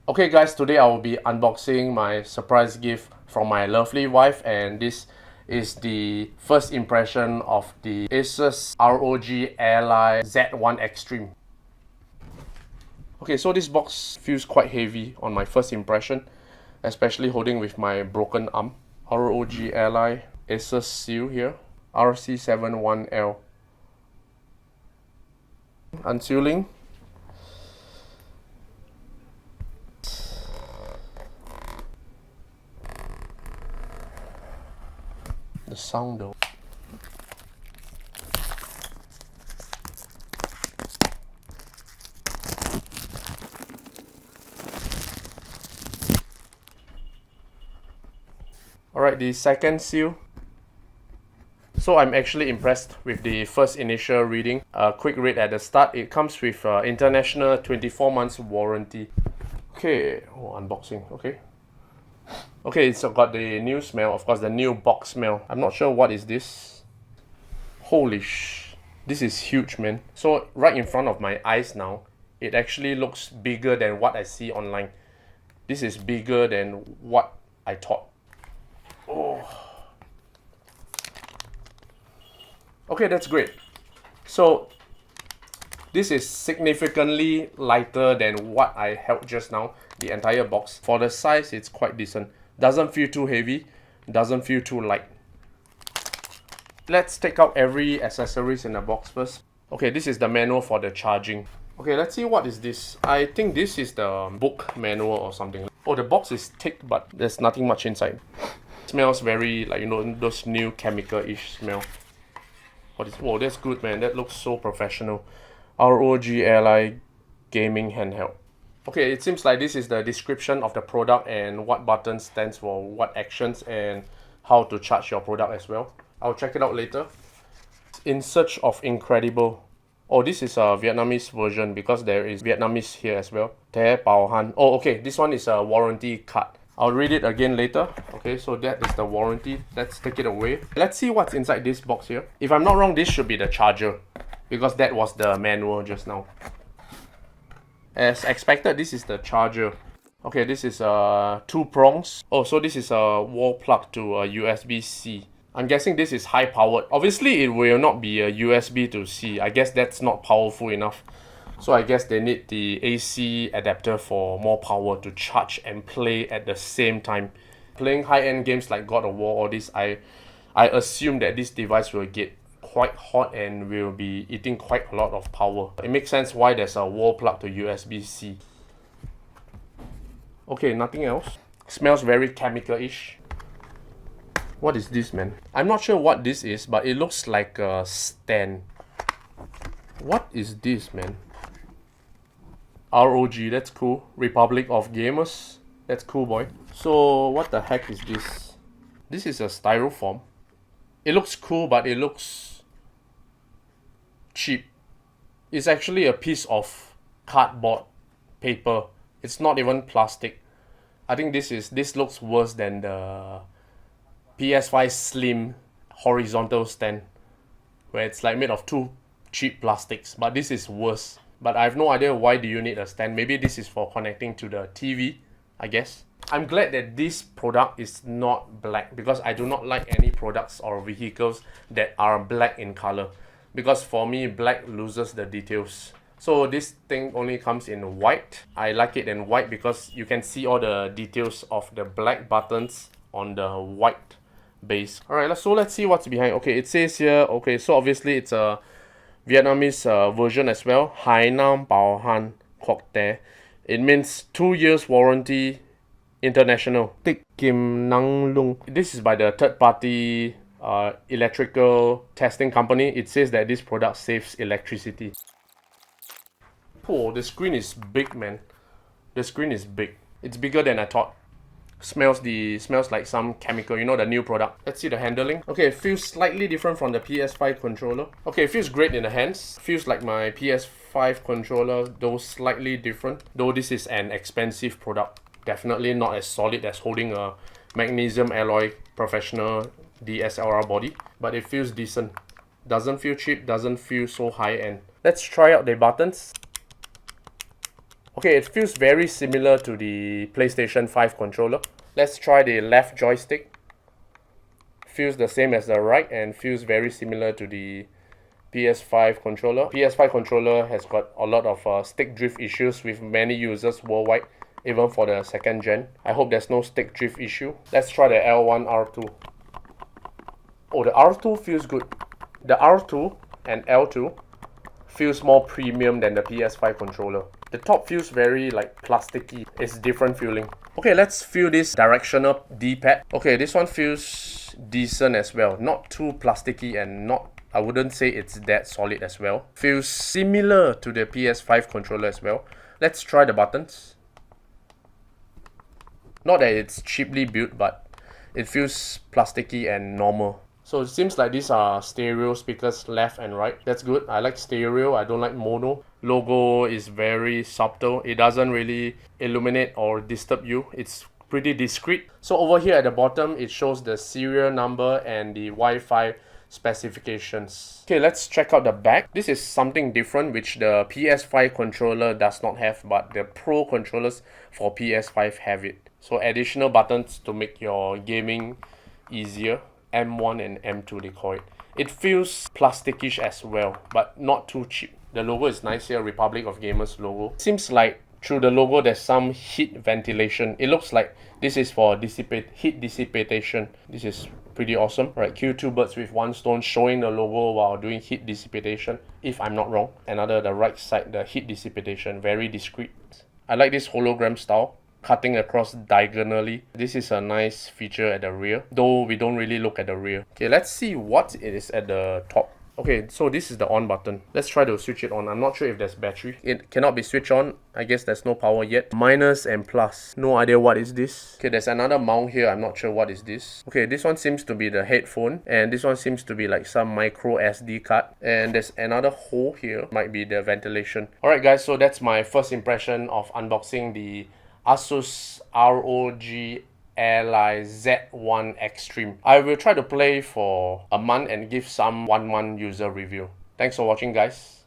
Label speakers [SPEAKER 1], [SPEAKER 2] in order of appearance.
[SPEAKER 1] Okay guys, today I will be unboxing my surprise gift from my lovely wife, and this is the first impression of the Asus ROG Ally Z1 Extreme. Okay, so this box feels quite heavy on my first impression, especially holding with my broken arm. ROG Ally Asus seal here, RC71L. Unsealing. The sound though. Alright, the second seal. So I'm actually impressed with the first initial reading. A quick read at the start. It comes with international 24 months warranty. Okay, unboxing, okay. Okay, it's got the new smell, of course, the new box smell. I'm not sure what is this. Holy this is huge, man. So right in front of my eyes now, it actually looks bigger than what I see online. This is bigger than what I thought. Oh. Okay, that's great. So this is significantly lighter than what I held just now, the entire box. For the size, it's quite decent. Doesn't feel too heavy, doesn't feel too light. Let's take out every accessories in the box first. Okay, this is the manual for the charging. Okay, let's see what is this. I think this is the book manual or something. Oh, the box is thick, but there's nothing much inside. It smells very, like, you know, those new chemical-ish smell. Whoa, that's good, man. That looks so professional. ROG Ally gaming handheld. Okay, it seems like this is the description of the product and what button stands for what actions and how to charge your product as well. I'll check it out later. In search of incredible. Oh, this is a Vietnamese version because there is Vietnamese here as well. Te Bao Han. Oh, okay, this one is a warranty card. I'll read it again later. Okay, so that is the warranty. Let's take it away. Let's see what's inside this box here. If I'm not wrong, this should be the charger, because that was the manual just now. As expected, this is the charger. Okay, this is 2 prongs. Oh, so this is a wall plug to a USB-C. I'm guessing this is high powered. Obviously, it will not be a USB to C. I guess that's not powerful enough. So I guess they need the AC adapter for more power to charge and play at the same time. Playing high-end games like God of War or this, I assume that this device will get quite hot and will be eating quite a lot of power. It makes sense why there's a wall plug to USB-C. Okay, nothing else. Smells very chemical-ish. What is this, man? I'm not sure what this is, but it looks like a stand. What is this, man? ROG, that's cool. Republic of Gamers, that's cool, boy. So what the heck is this? This is a styrofoam. It looks cool, but it looks cheap. It's actually a piece of cardboard paper. It's not even plastic. I think this looks worse than the PS5 Slim horizontal stand, where it's like made of 2 cheap plastics, but this is worse. But I have no idea why do you need a stand. Maybe this is for connecting to the TV, I guess. I'm glad that this product is not black, because I do not like any products or vehicles that are black in color, because for me black loses the details. So this thing only comes in white. I like it in white because you can see all the details of the black buttons on the white base. Alright, so let's see what's behind. Okay, it says here, okay, so obviously it's a Vietnamese version as well. Hai Nam Bao Han Quoc Te. It means 2 years warranty international. Tik Kim Nang Lung. This is by the third party electrical testing company. It says that this product saves electricity. Oh, the screen is big, man. The screen is big. It's bigger than I thought. Smells like some chemical, you know, the new product. Let's see the handling. Okay, it feels slightly different from the PS5 controller. Okay, it feels great in the hands. Feels like my PS5 controller, though slightly different. Though this is an expensive product. Definitely not as solid as holding a magnesium alloy professional DSLR body. But it feels decent. Doesn't feel cheap, doesn't feel so high-end. Let's try out the buttons. Okay, it feels very similar to the PlayStation 5 controller. Let's try the left joystick. Feels the same as the right and feels very similar to the PS5 controller. PS5 controller has got a lot of stick drift issues with many users worldwide, even for the second gen. I hope there's no stick drift issue. Let's try the L1 R2. Oh, the R2 feels good. The R2 and L2 feels more premium than the PS5 controller. The top feels very like plasticky. It's different feeling. Okay, let's feel this directional D-pad. Okay, this one feels decent as well. Not too plasticky and not, I wouldn't say it's that solid as well. Feels similar to the PS5 controller as well. Let's try the buttons. Not that it's cheaply built, but it feels plasticky and normal. So it seems like these are stereo speakers left and right. That's good. I like stereo. I don't like mono. Logo is very subtle. It doesn't really illuminate or disturb you. It's pretty discreet. So over here at the bottom, it shows the serial number and the Wi-Fi specifications. Okay, let's check out the back. This is something different which the PS5 controller does not have, but the Pro controllers for PS5 have it. So additional buttons to make your gaming easier. M1 and M2 they call it. It feels plasticish as well, but not too cheap. The logo is nice here, Republic of Gamers logo. Seems like through the logo there's some heat ventilation. It looks like this is for heat dissipation. This is pretty awesome. Right, kill two birds with one stone, showing the logo while doing heat dissipation, if I'm not wrong. Another, the right side, the heat dissipation, very discreet. I like this hologram style, cutting across diagonally. This is a nice feature at the rear, though we don't really look at the rear. Okay, let's see what it is at the top. Okay, so this is the on button. Let's try to switch it on. I'm not sure if there's battery. It cannot be switched on. I guess there's no power yet. Minus and plus. No idea what is this. Okay, there's another mount here. I'm not sure what is this. Okay, this one seems to be the headphone. And this one seems to be like some micro SD card. And there's another hole here. Might be the ventilation. Alright guys, so that's my first impression of unboxing the Asus ROG Ally Z1 Extreme. I will try to play for a month and give some 1 month user review. Thanks for watching guys.